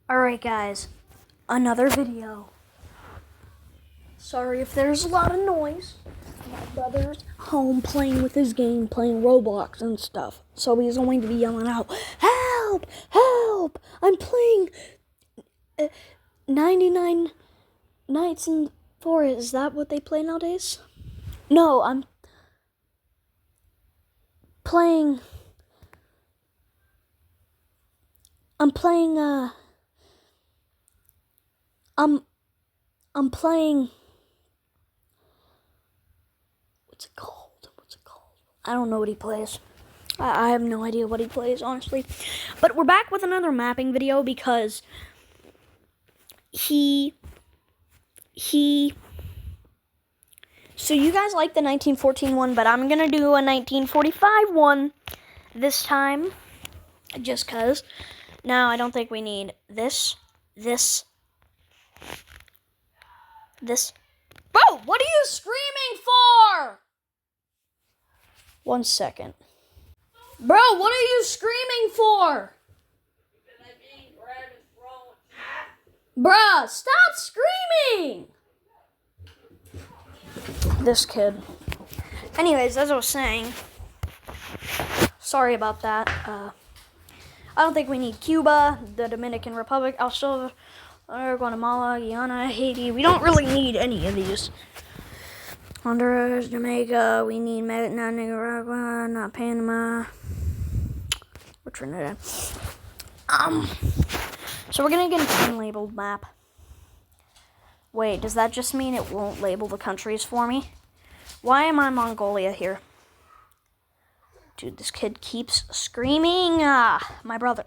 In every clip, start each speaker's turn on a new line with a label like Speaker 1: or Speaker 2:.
Speaker 1: Alright guys, another video. Sorry if there's a lot of noise. My brother's home playing with his game, playing Roblox and stuff. So he's going to be yelling out, "Help! Help! I'm playing 99 Nights in Forest." Is that what they play nowadays? No, I'm playing I'm playing what's it called? I don't know what he plays. I have no idea what he plays, honestly. But we're back with another mapping video because so you guys like the 1914 one, but I'm gonna do a 1945 one this time, just cause. Now I don't think we need this. Bro, what are you screaming for? 1 second. Bro, what are you screaming for? Bruh, stop screaming! This kid. Anyways, as I was saying, sorry about that. I don't think we need Cuba, the Dominican Republic, El Salvador, Guatemala, Guyana, Haiti. We don't really need any of these. Honduras, Jamaica, we need not Nicaragua, not Panama, or Trinidad. So we're gonna get an unlabeled map. Wait, does that just mean it won't label the countries for me? Why am I Mongolia here? Dude, this kid keeps screaming. My brother.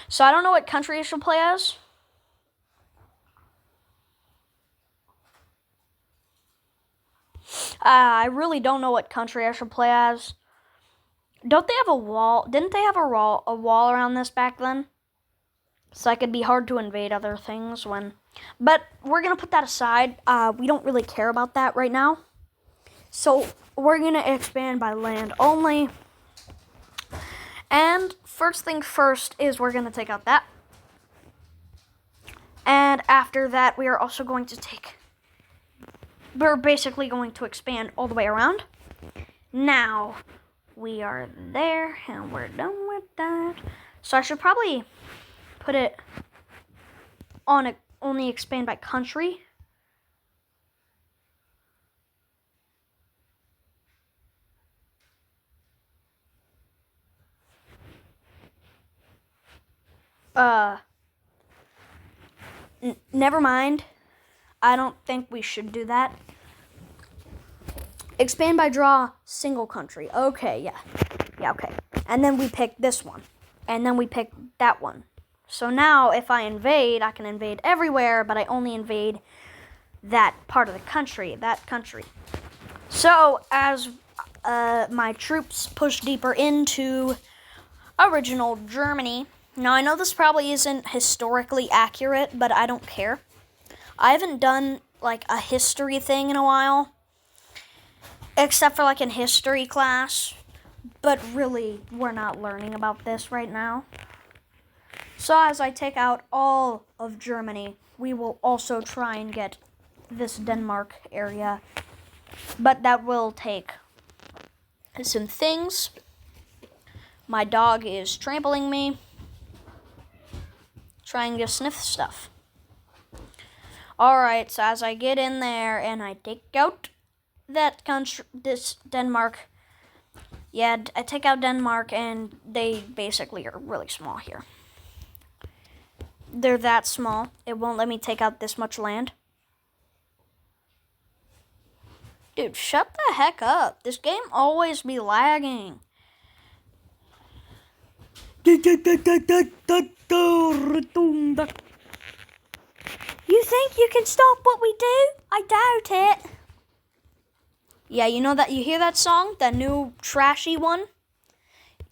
Speaker 1: So I don't know what country I should play as. I really don't know what country I should play as. Don't they have a wall? Didn't they have a wall around this back then? So it could be hard to invade other things when... But we're going to put that aside. We don't really care about that right now. So we're going to expand by land only. And first thing first is we're going to take out that. And after that, we are also going to take... We're basically going to expand all the way around. Now, we are there, and we're done with that. So I should probably put it on only expand by country. Never mind. I don't think we should do that. Expand by draw, single country. Okay, yeah. Yeah, okay. And then we pick this one. And then we pick that one. So now, if I invade, I can invade everywhere, but I only invade that part of the country, that country. So, as my troops push deeper into original Germany. Now, I know this probably isn't historically accurate, but I don't care. I haven't done, like, a history thing in a while. Except for, like, in history class. But really, we're not learning about this right now. So as I take out all of Germany, we will also try and get this Denmark area. But that will take some things. My dog is trampling me. Trying to sniff stuff. Alright, so as I get in there and I take out that country, this Denmark. Yeah, I take out Denmark and they basically are really small here. They're that small. It won't let me take out this much land. Dude, shut the heck up. This game always be lagging. You think you can stop what we do? I doubt it. Yeah, you know that, you hear that song? That new trashy one?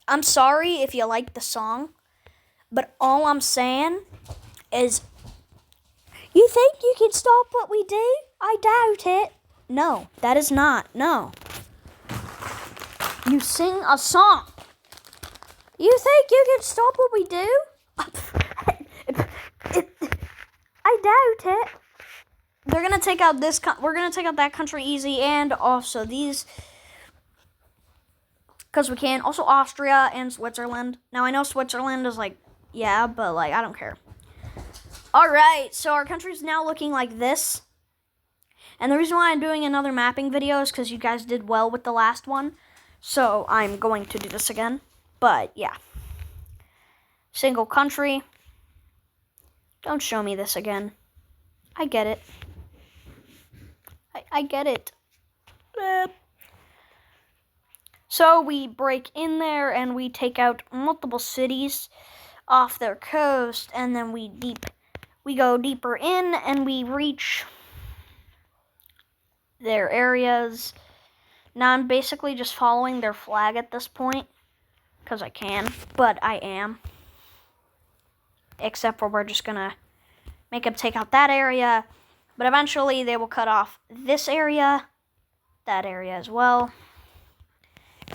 Speaker 1: I'm sorry if you like the song, but all I'm saying is, you think you can stop what we do? I doubt it. No, that is not. No. You sing a song. You think you can stop what we do? they're gonna take out this. We're gonna take out that country easy, and also these, because we can. Also Austria and Switzerland. Now I know Switzerland is like, yeah, but like I don't care. All right, so our country's now looking like this. And the reason why I'm doing another mapping video is because you guys did well with the last one. So I'm going to do this again. But yeah. Single country. Don't show me this again. I get it. I get it. So we break in there and we take out multiple cities off their coast, and then we go deeper in and we reach their areas. Now I'm basically just following their flag at this point because I can, but I am. Except for we're just gonna make them take out that area, but eventually they will cut off this area, that area as well,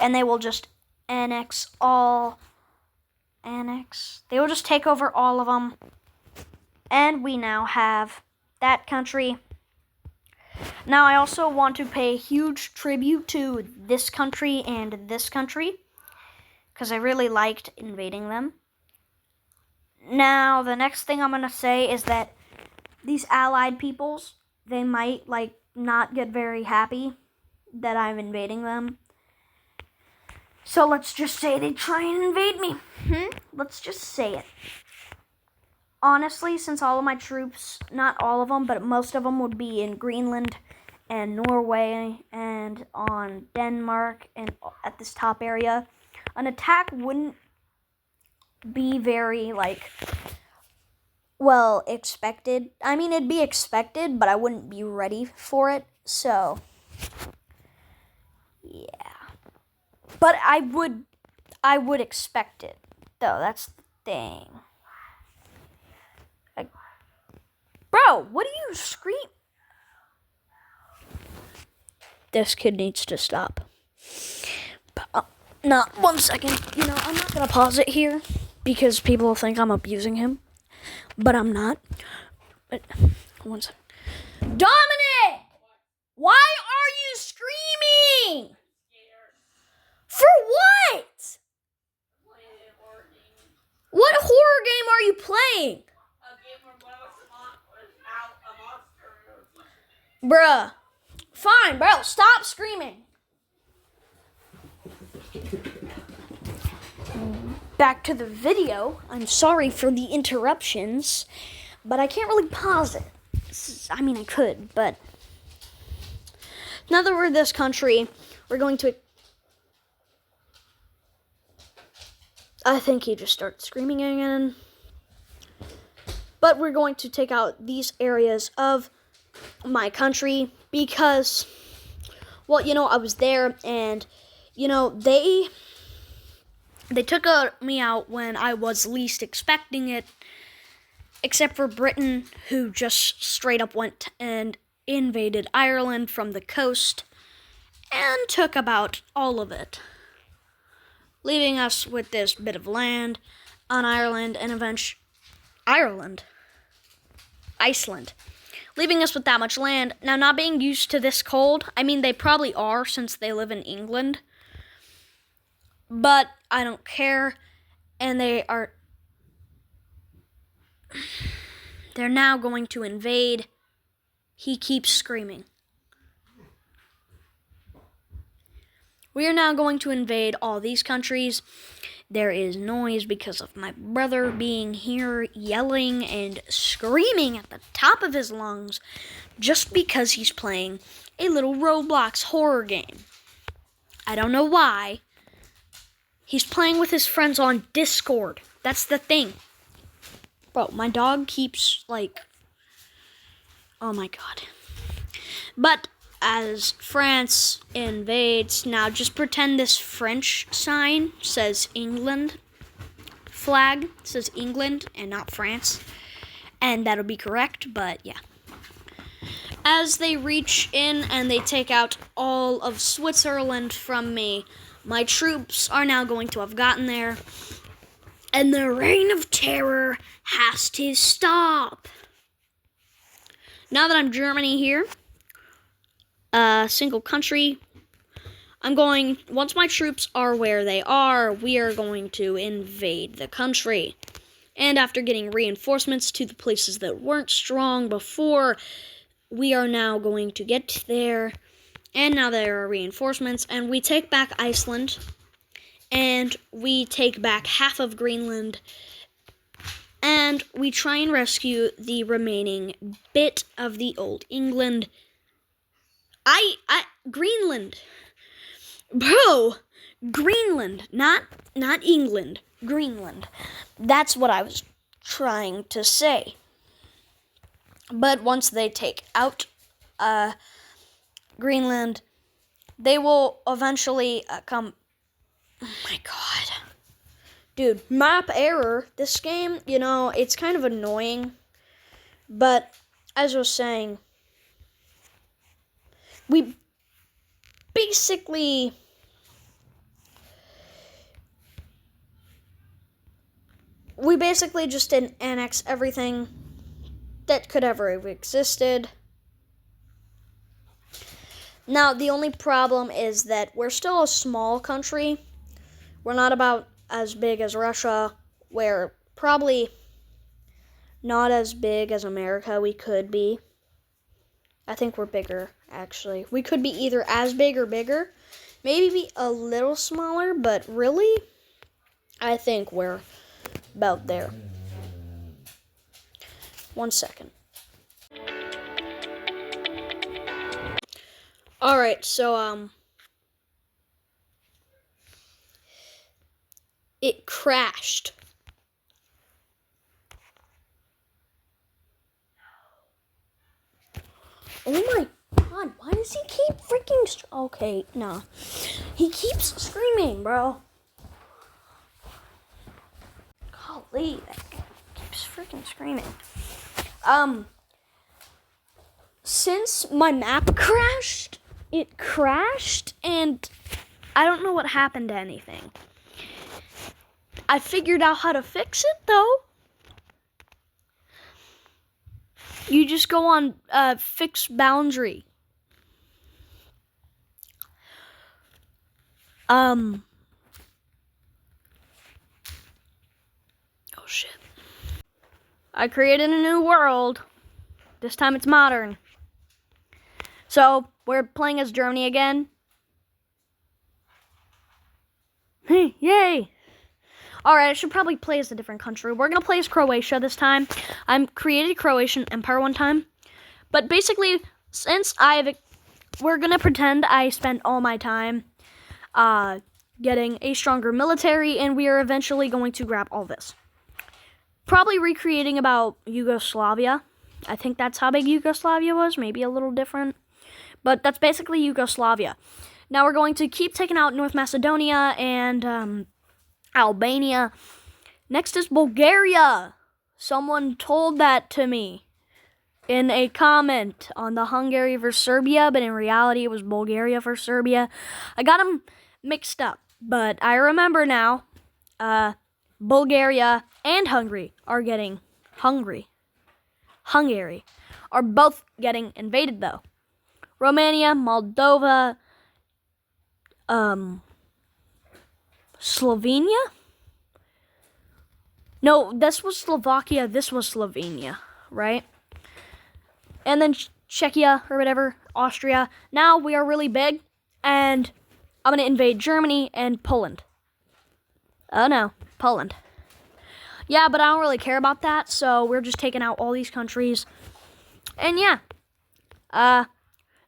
Speaker 1: and they will just annex. They will just take over all of them, and we now have that country. Now I also want to pay huge tribute to this country and this country because I really liked invading them. Now the next thing I'm going to say is that these allied peoples, they might like not get very happy that I'm invading them. So let's just say they try and invade me. Let's just say it. Honestly, since all of my troops, not all of them, but most of them would be in Greenland and Norway and on Denmark and at this top area, an attack wouldn't be very, like, well, expected. I mean, it'd be expected, but I wouldn't be ready for it, so, yeah. But I would expect it, though, that's the thing. Bro, what are you scream? This kid needs to stop. But, no, 1 second. You know, I'm not going to pause it here because people will think I'm abusing him. But I'm not. But, 1 second. Dominic! Why are you screaming? For what? What horror game are you playing? Bruh. Fine, bro. Stop screaming. Back to the video. I'm sorry for the interruptions, but I can't really pause it. I mean, I could, but now that we're this country, we're going to... I think he just started screaming again. But we're going to take out these areas of my country because, well, you know, I was there and, you know, they took me out when I was least expecting it, except for Britain, who just straight up went and invaded Ireland from the coast and took about all of it, leaving us with this bit of land on Ireland and eventually Iceland. Leaving us with that much land. Now, not being used to this cold, I mean, they probably are since they live in England, but I don't care, and they're now going to invade. He keeps screaming. We are now going to invade all these countries. There is noise because of my brother being here yelling and screaming at the top of his lungs just because he's playing a little Roblox horror game. I don't know why. He's playing with his friends on Discord. That's the thing. Bro, my dog keeps, like... Oh my god. But as France invades, now just pretend this French sign says England. Flag says England and not France. And that'll be correct, but yeah. As they reach in and they take out all of Switzerland from me, my troops are now going to have gotten there. And the reign of terror has to stop. Now that I'm Germany here, single country, once my troops are where they are, we are going to invade the country. And after getting reinforcements to the places that weren't strong before, we are now going to get there. And now there are reinforcements, and we take back Iceland, and we take back half of Greenland, and we try and rescue the remaining bit of the Old England. Greenland. Bro, Greenland, not England, Greenland. That's what I was trying to say. But once they take out Greenland, they will eventually come. Oh my god. Dude, map error. This game, it's kind of annoying. But as I was saying, we basically just didn't annex everything that could ever have existed. Now, the only problem is that we're still a small country. We're not about as big as Russia. We're probably not as big as America we could be. I think we're bigger, actually. We could be either as big or bigger. Maybe be a little smaller, but really, I think we're about there. 1 second. Alright, so, it crashed. Oh my god, why does he keep freaking... Okay, no. He keeps screaming, bro. Golly, that guy keeps freaking screaming. Since my map crashed, it crashed, and I don't know what happened to anything. I figured out how to fix it, though. You just go on fix boundary. Oh shit. I created a new world. This time it's modern. So, we're playing as Germany again. Hey, yay! Alright, I should probably play as a different country. We're going to play as Croatia this time. I created Croatian Empire one time. But basically, since we're going to pretend I spent all my time getting a stronger military, and we are eventually going to grab all this. Probably recreating about Yugoslavia. I think that's how big Yugoslavia was. Maybe a little different. But that's basically Yugoslavia. Now we're going to keep taking out North Macedonia and Albania. Next is Bulgaria. Someone told that to me in a comment on the Hungary versus Serbia, but in reality it was Bulgaria versus Serbia. I got them mixed up, but I remember now. Bulgaria and Hungary are both getting invaded, though. Romania, Moldova, Slovenia? No, this was Slovakia, this was Slovenia, right? And then Czechia, or whatever, Austria. Now we are really big, and I'm going to invade Germany and Poland. Oh no, Poland. Yeah, but I don't really care about that, so we're just taking out all these countries. And yeah,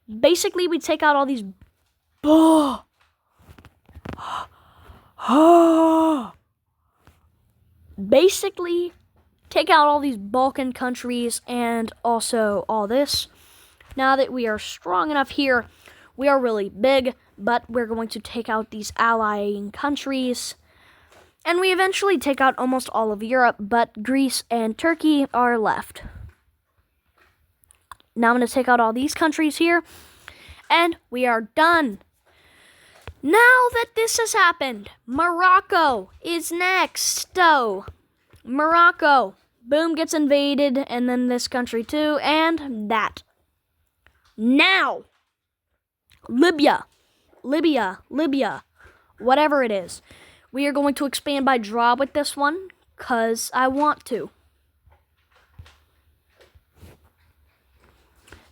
Speaker 1: basically we take out all these... Basically, take out all these Balkan countries and also all this. Now that we are strong enough here, we are really big, but we're going to take out these allying countries. And we eventually take out almost all of Europe, but Greece and Turkey are left. Now I'm going to take out all these countries here, and we are done. Now that this has happened, Morocco is next. So, Morocco, Boom, gets invaded, and then this country too, and that. Now, Libya, whatever it is. We are going to expand by draw with this one, because I want to.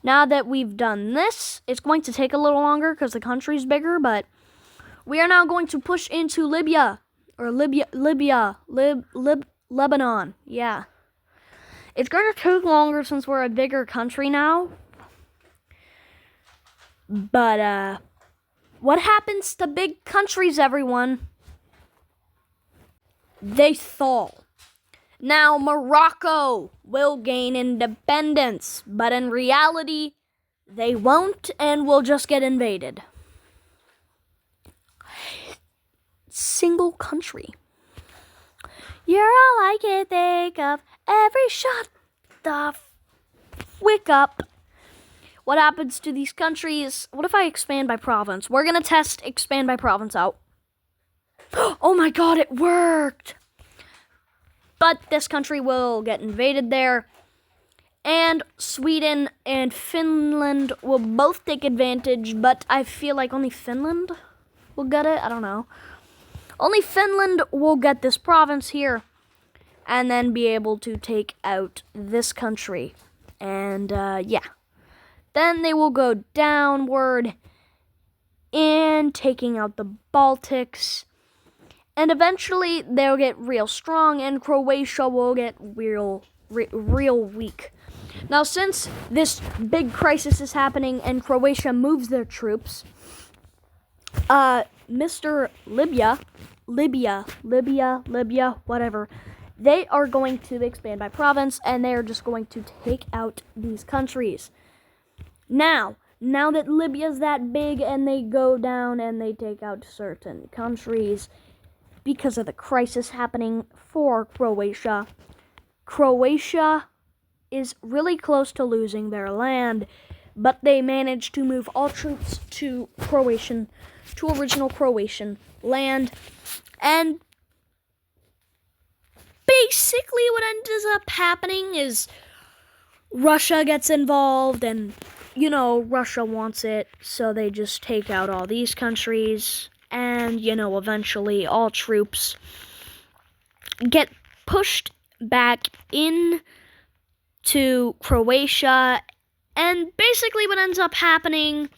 Speaker 1: Now that we've done this, it's going to take a little longer because the country's bigger, but we are now going to push into Libya. Or Lebanon. Yeah. It's going to take longer since we're a bigger country now. But, what happens to big countries, everyone? They fall. Now, Morocco will gain independence, but in reality, they won't and will just get invaded. Single country. You're all I can think of. Every shot the wick up. What happens to these countries? What if I expand by province? We're going to test expand by province out. Oh my god, it worked! But this country will get invaded there. And Sweden and Finland will both take advantage, but I feel like only Finland will get it. I don't know. Only Finland will get this province here and then be able to take out this country. And, yeah. Then they will go downward and taking out the Baltics. And eventually they'll get real strong and Croatia will get real weak. Now, since this big crisis is happening and Croatia moves their troops, Mr. Libya, whatever, they are going to expand by province and they are just going to take out these countries. Now that Libya's that big and they go down and they take out certain countries because of the crisis happening for Croatia, Croatia is really close to losing their land, but they managed to move all troops to original Croatian land, and basically what ends up happening is Russia gets involved, and, you know, Russia wants it, so they just take out all these countries, and, you know, eventually all troops get pushed back in to Croatia, and basically what ends up happening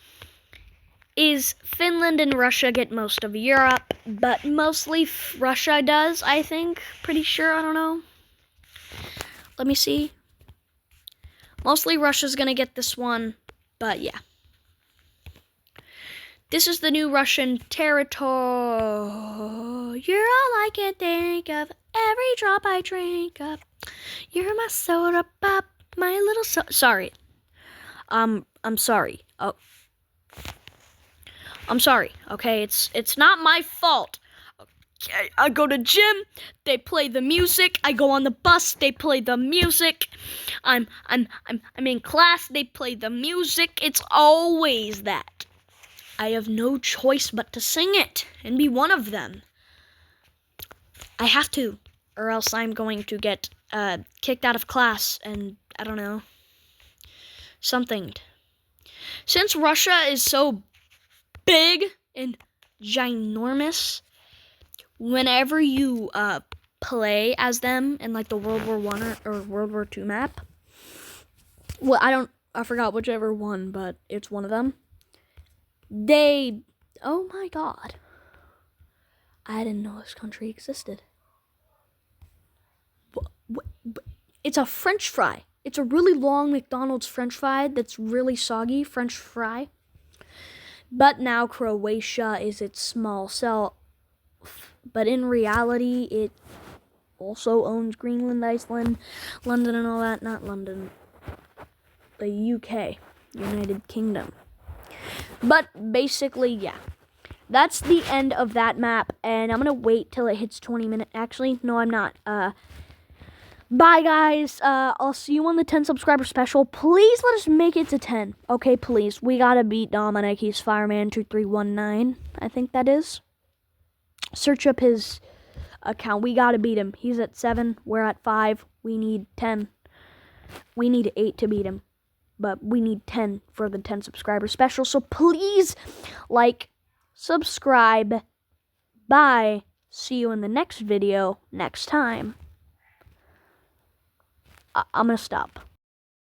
Speaker 1: is Finland and Russia get most of Europe, but mostly Russia does, I think. Pretty sure, I don't know. Let me see. Mostly Russia's gonna get this one, but yeah. This is the new Russian territory. You're all I can think of, every drop I drink up. You're my soda pop, my little sorry. I'm sorry. Oh. I'm sorry, okay? It's not my fault. Okay, I go to gym, they play the music. I go on the bus, they play the music. I'm in class, they play the music. It's always that. I have no choice but to sing it and be one of them. I have to, or else I'm going to get kicked out of class and I don't know, something. Since Russia is so big and ginormous, whenever you play as them in like the World War I or World War II map, well, I forgot whichever one, but it's one of them. Oh my god, I didn't know this country existed. It's a French fry. It's a really long McDonald's French fry that's really soggy French fry. But now Croatia is its small self. But in reality, it also owns Greenland, Iceland, London and all that. Not London. The UK. United Kingdom. But basically, yeah. That's the end of that map. And I'm going to wait till it hits 20 minutes. Actually, no, I'm not. Bye, guys. I'll see you on the 10 subscriber special. Please let us make it to 10. Okay, please. We gotta beat Dominic. He's Fireman2319. I think that is. Search up his account. We gotta beat him. He's at 7. We're at 5. We need 10. We need 8 to beat him. But we need 10 for the 10 subscriber special. So please like, subscribe. Bye. See you in the next video next time. I'm gonna stop.